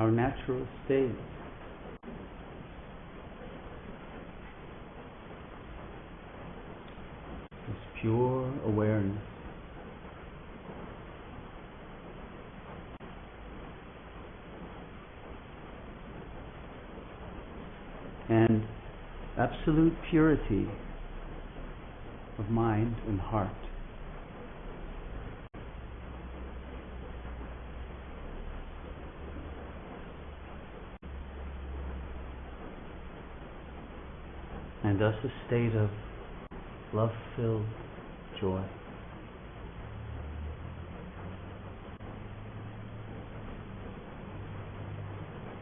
our natural state. This pure awareness. And absolute purity of mind and heart. And thus a state of love-filled joy.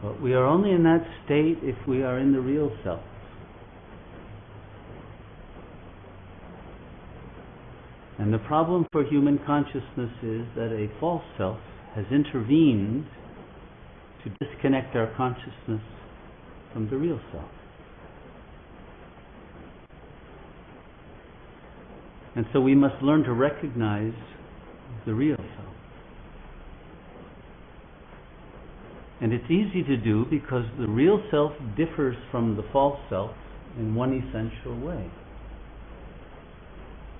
But we are only in that state if we are in the real self. And the problem for human consciousness is that a false self has intervened to disconnect our consciousness from the real self. And so we must learn to recognize the real self. And it's easy to do because the real self differs from the false self in one essential way.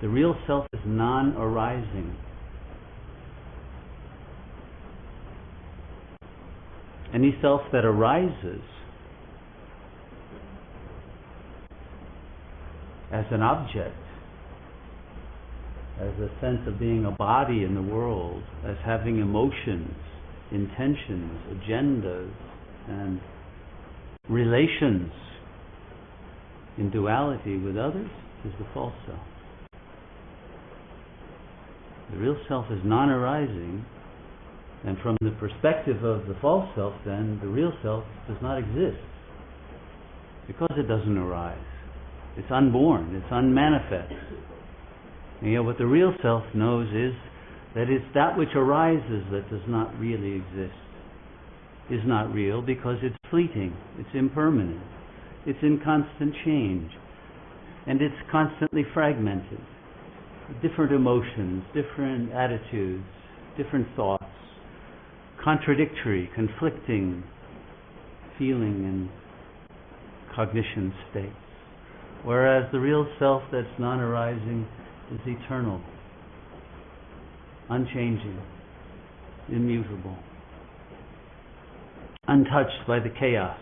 The real self is non-arising. Any self that arises as an object, as a sense of being a body in the world, as having emotions, intentions, agendas, and relations in duality with others, is the false self. The real self is non-arising, and from the perspective of the false self, then, the real self does not exist, because it doesn't arise. It's unborn, it's unmanifest. And yet what the real self knows is that it's that which arises that does not really exist, is not real, because it's fleeting, it's impermanent, it's in constant change, and it's constantly fragmented. Different emotions, different attitudes, different thoughts, contradictory, conflicting feeling and cognition states. Whereas the real self that's non-arising is eternal, unchanging, immutable, untouched by the chaos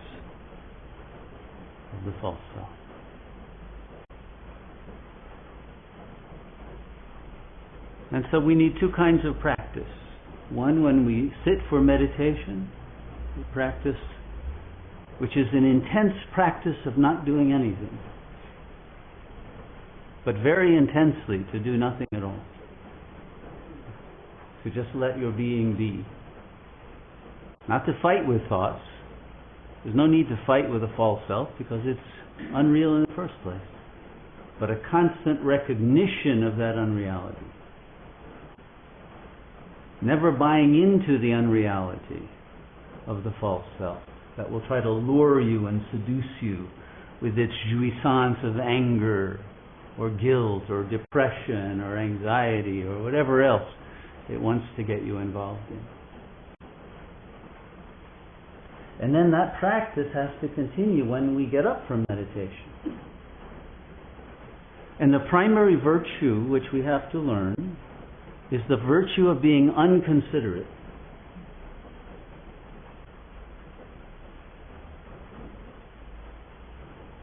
of the false self. And so we need two kinds of practice. One, when we sit for meditation, we practice, which is an intense practice of not doing anything, but very intensely to do nothing at all. To just let your being be. Not to fight with thoughts. There's no need to fight with a false self because it's unreal in the first place. But a constant recognition of that unreality. Never buying into the unreality of the false self that will try to lure you and seduce you with its jouissance of anger or guilt or depression or anxiety or whatever else it wants to get you involved in. And then that practice has to continue when we get up from meditation. And the primary virtue which we have to learn is the virtue of being unconsiderate.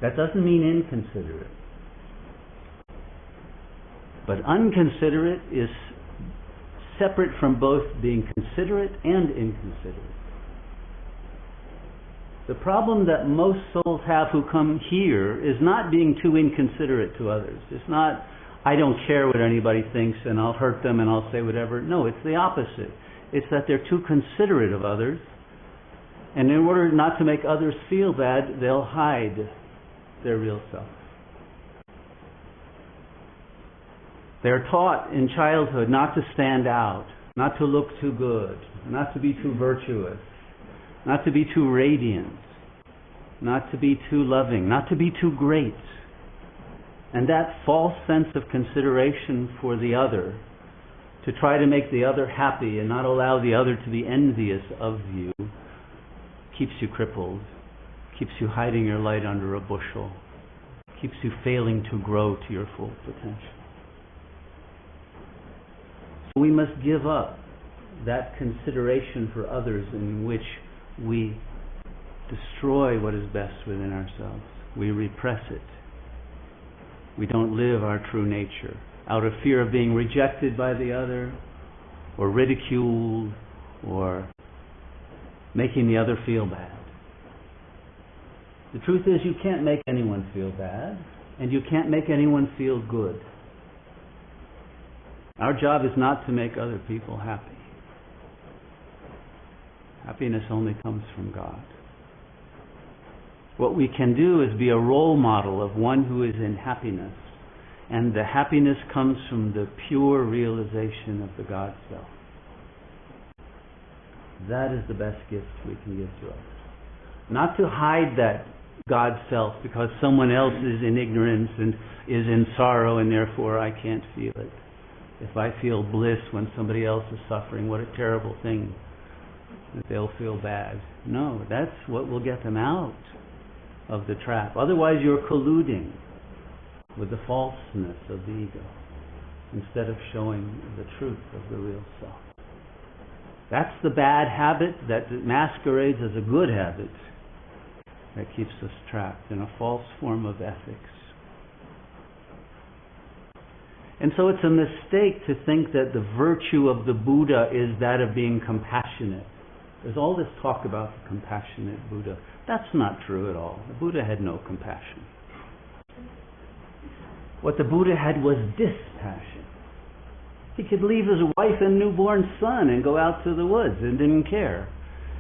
That doesn't mean inconsiderate. But unconsiderate is separate from both being considerate and inconsiderate. The problem that most souls have who come here is not being too inconsiderate to others. It's not, I don't care what anybody thinks and I'll hurt them and I'll say whatever. No, it's the opposite. It's that they're too considerate of others, and in order not to make others feel bad, they'll hide their real self. They're taught in childhood not to stand out, not to look too good, not to be too virtuous, not to be too radiant, not to be too loving, not to be too great. And that false sense of consideration for the other, to try to make the other happy and not allow the other to be envious of you, keeps you crippled, keeps you hiding your light under a bushel, keeps you failing to grow to your full potential. So we must give up that consideration for others in which we destroy what is best within ourselves. We repress it. We don't live our true nature out of fear of being rejected by the other, or ridiculed, or making the other feel bad. The truth is, you can't make anyone feel bad, and you can't make anyone feel good. Our job is not to make other people happy. Happiness only comes from God. What we can do is be a role model of one who is in happiness, and the happiness comes from the pure realization of the God self. That is the best gift we can give to others. Not to hide that God self because someone else is in ignorance and is in sorrow and therefore I can't feel it. If I feel bliss when somebody else is suffering, what a terrible thing that they'll feel bad. No, that's what will get them out of the trap. Otherwise you're colluding with the falseness of the ego instead of showing the truth of the real self. That's the bad habit that masquerades as a good habit that keeps us trapped in a false form of ethics. And so it's a mistake to think that the virtue of the Buddha is that of being compassionate. There's all this talk about the compassionate Buddha. That's not true at all. The Buddha had no compassion. What the Buddha had was dispassion. He could leave his wife and newborn son and go out to the woods and didn't care.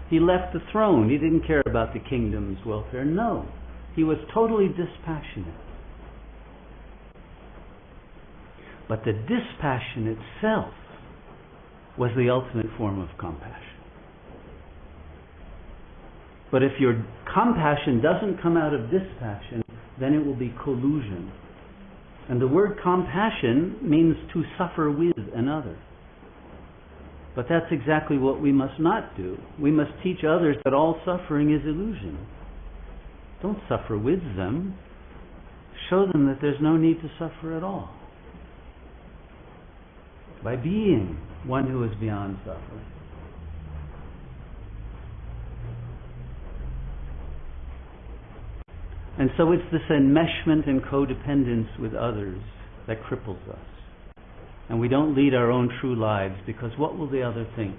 He left the throne. He didn't care about the kingdom's welfare. No. He was totally dispassionate. But the dispassion itself was the ultimate form of compassion. But if your compassion doesn't come out of dispassion, then it will be collusion. And the word compassion means to suffer with another. But that's exactly what we must not do. We must teach others that all suffering is illusion. Don't suffer with them. Show them that there's no need to suffer at all. By being one who is beyond suffering. And so it's this enmeshment and codependence with others that cripples us. And we don't lead our own true lives because what will the other think?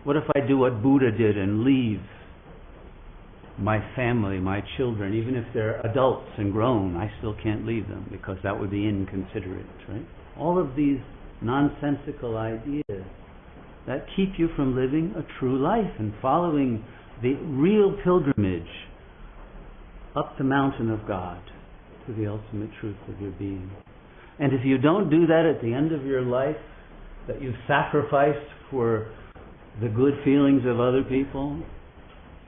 What if I do what Buddha did and leave my family, my children, even if they're adults and grown, I still can't leave them because that would be inconsiderate, right? All of these nonsensical ideas that keep you from living a true life and following the real pilgrimage up the mountain of God to the ultimate truth of your being. And if you don't do that at the end of your life, that you've sacrificed for the good feelings of other people,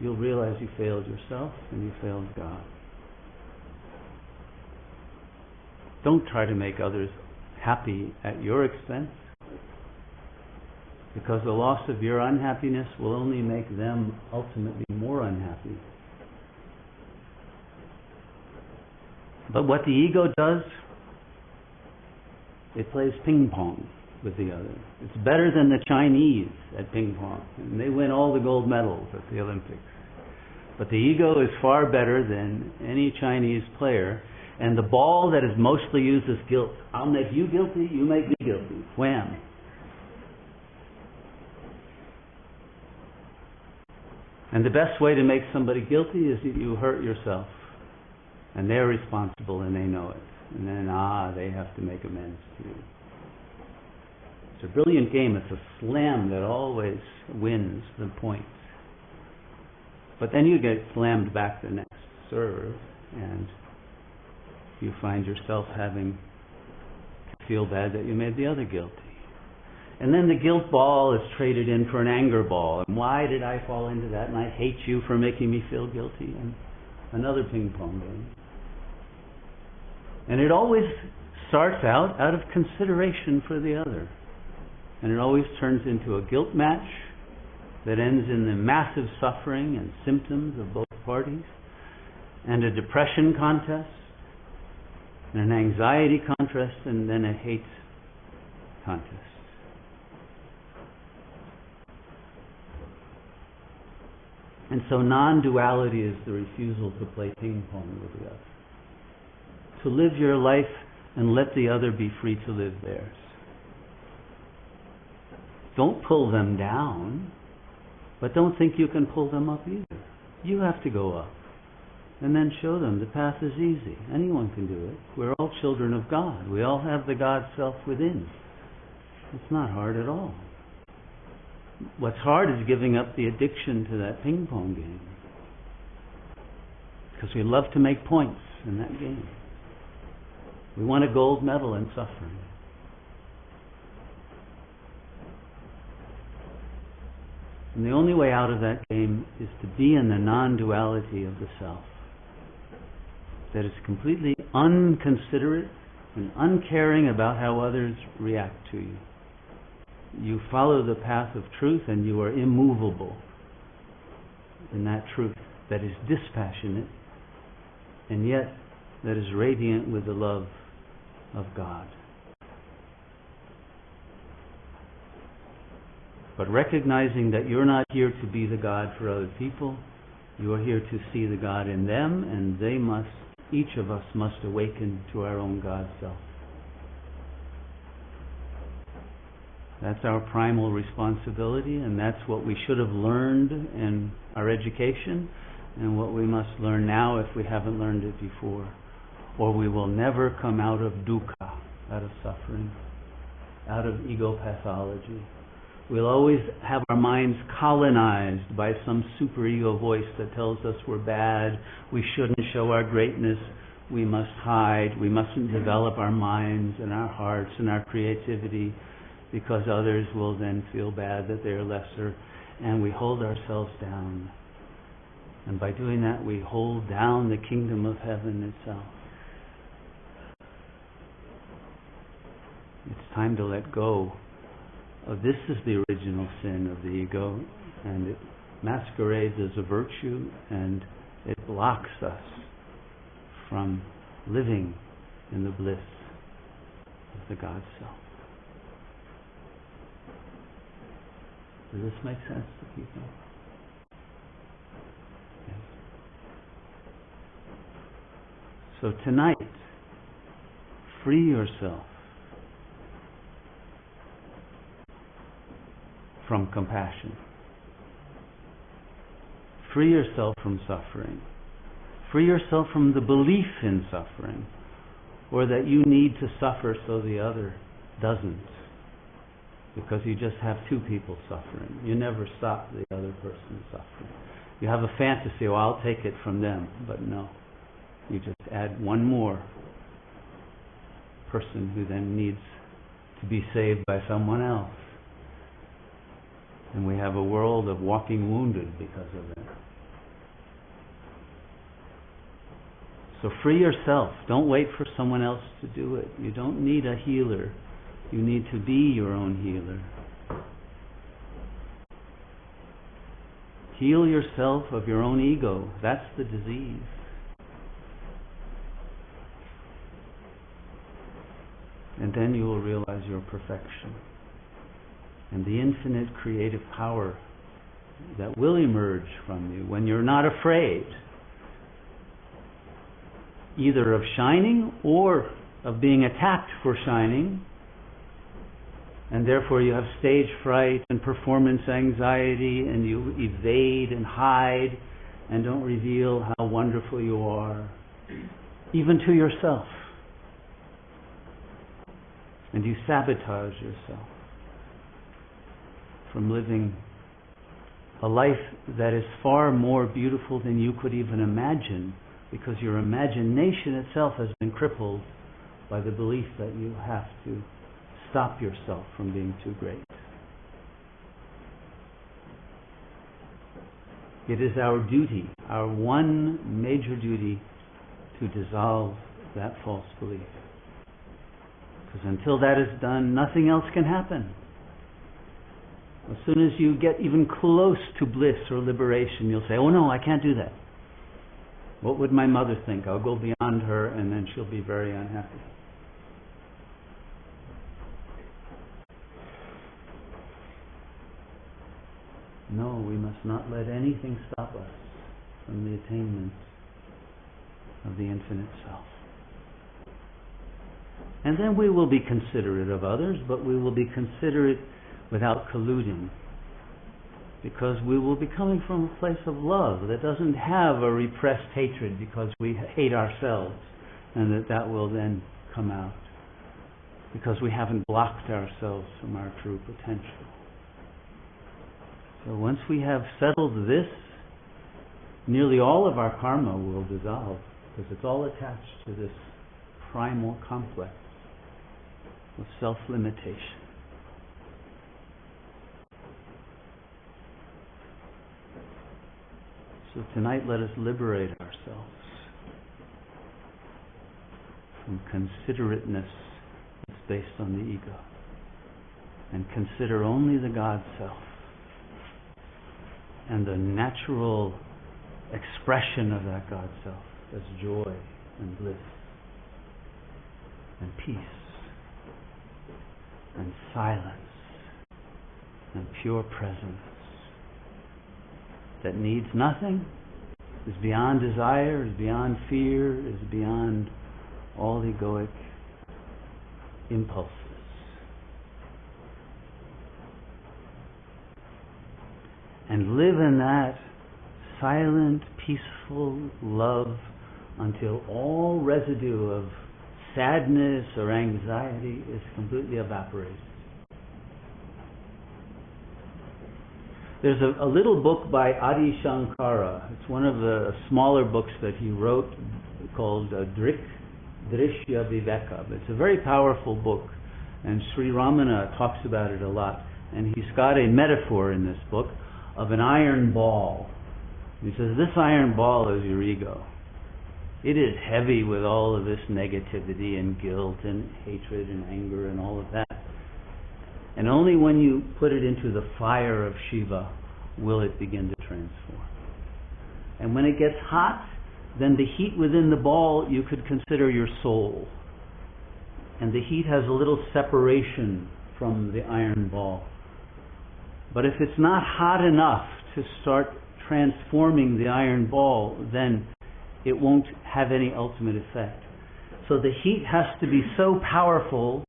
you'll realize you failed yourself and you failed God. Don't try to make others happy at your expense, because the loss of your unhappiness will only make them ultimately more unhappy. But what the ego does, it plays ping pong with the other. It's better than the Chinese at ping pong, and they win all the gold medals at the Olympics. But the ego is far better than any Chinese player, and the ball that is mostly used is guilt. I'll make you guilty, you make me guilty. Wham! And the best way to make somebody guilty is that you hurt yourself. And they're responsible and they know it. And then, they have to make amends to you. It's a brilliant game. It's a slam that always wins the points. But then you get slammed back the next serve and you find yourself having to feel bad that you made the other guilty. And then the guilt ball is traded in for an anger ball. And why did I fall into that? And I hate you for making me feel guilty. And another ping pong game. And it always starts out of consideration for the other. And it always turns into a guilt match that ends in the massive suffering and symptoms of both parties, and a depression contest, and an anxiety contest, and then a hate contest. And so non-duality is the refusal to play ping pong with the other. To live your life and let the other be free to live theirs. Don't pull them down, but don't think you can pull them up either. You have to go up. And then show them the path is easy. Anyone can do it. We're all children of God. We all have the God self within. It's not hard at all. What's hard is giving up the addiction to that ping pong game. Because we love to make points in that game. We want a gold medal in suffering. And the only way out of that game is to be in the non-duality of the self. That is completely unconsiderate and uncaring about how others react to you. You follow the path of truth and you are immovable in that truth that is dispassionate and yet that is radiant with the love of God. But recognizing that you're not here to be the God for other people, you are here to see the God in them, and each of us must awaken to our own God self. That's our primal responsibility, and that's what we should have learned in our education, and what we must learn now if we haven't learned it before. Or we will never come out of dukkha, out of suffering, out of ego pathology. We'll always have our minds colonized by some superego voice that tells us we're bad, we shouldn't show our greatness, we must hide, we mustn't develop our minds and our hearts and our creativity because others will then feel bad that they're lesser, and we hold ourselves down. And by doing that, we hold down the kingdom of heaven itself. It's time to let go. This is the original sin of the ego, and it masquerades as a virtue, and it blocks us from living in the bliss of the God self. Does this make sense to people? Yes. So tonight, free yourself from compassion. Free yourself from suffering. Free yourself from the belief in suffering, or that you need to suffer so the other doesn't, because you just have two people suffering. You never stop the other person suffering. You have a fantasy, oh, I'll take it from them, but no. You just add one more person who then needs to be saved by someone else. And we have a world of walking wounded because of it. So free yourself. Don't wait for someone else to do it. You don't need a healer. You need to be your own healer. Heal yourself of your own ego. That's the disease. And then you will realize your perfection and the infinite creative power that will emerge from you when you're not afraid either of shining or of being attacked for shining, and therefore you have stage fright and performance anxiety, and you evade and hide and don't reveal how wonderful you are, even to yourself. And you sabotage yourself from living a life that is far more beautiful than you could even imagine, because your imagination itself has been crippled by the belief that you have to stop yourself from being too great. It is our duty, our one major duty, to dissolve that false belief. Because until that is done, nothing else can happen. As soon as you get even close to bliss or liberation, you'll say, oh no, I can't do that. What would my mother think? I'll go beyond her and then she'll be very unhappy. No, we must not let anything stop us from the attainment of the infinite self. And then we will be considerate of others, but we will be considerate without colluding. Because we will be coming from a place of love that doesn't have a repressed hatred because we hate ourselves, and that will then come out. Because we haven't blocked ourselves from our true potential. So once we have settled this, nearly all of our karma will dissolve, because it's all attached to this primal complex of self-limitation. So tonight let us liberate ourselves from considerateness that's based on the ego, and consider only the God self and the natural expression of that God self as joy and bliss and peace and silence and pure presence that needs nothing, is beyond desire, is beyond fear, is beyond all egoic impulses. And live in that silent, peaceful love until all residue of sadness or anxiety is completely evaporated. There's a little book by Adi Shankara. It's one of the smaller books that he wrote called Drishya Viveka. It's a very powerful book, and Sri Ramana talks about it a lot. And he's got a metaphor in this book of an iron ball. He says, this iron ball is your ego. It is heavy with all of this negativity and guilt and hatred and anger and all of that. And only when you put it into the fire of Shiva will it begin to transform. And when it gets hot, then the heat within the ball you could consider your soul. And the heat has a little separation from the iron ball. But if it's not hot enough to start transforming the iron ball, then it won't have any ultimate effect. So the heat has to be so powerful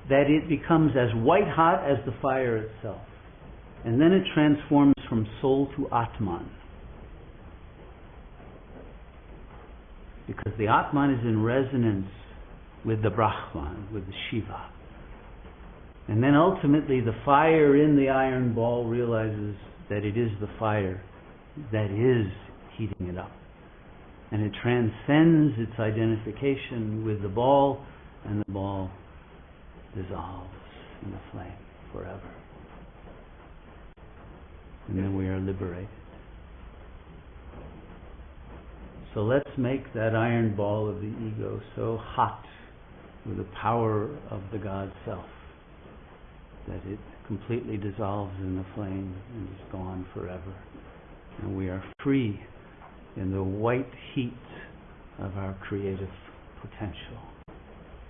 that it becomes as white hot as the fire itself. And then it transforms from soul to Atman. Because the Atman is in resonance with the Brahman, with the Shiva. And then ultimately the fire in the iron ball realizes that it is the fire that is heating it up. And it transcends its identification with the ball, and the ball dissolves in the flame forever. And then we are liberated. So let's make that iron ball of the ego so hot with the power of the God self that it completely dissolves in the flame and is gone forever. And we are free in the white heat of our creative potential,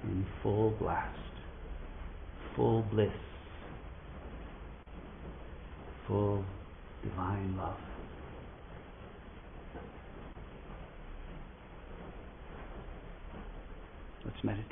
in full blast, full bliss, full divine love. Let's meditate.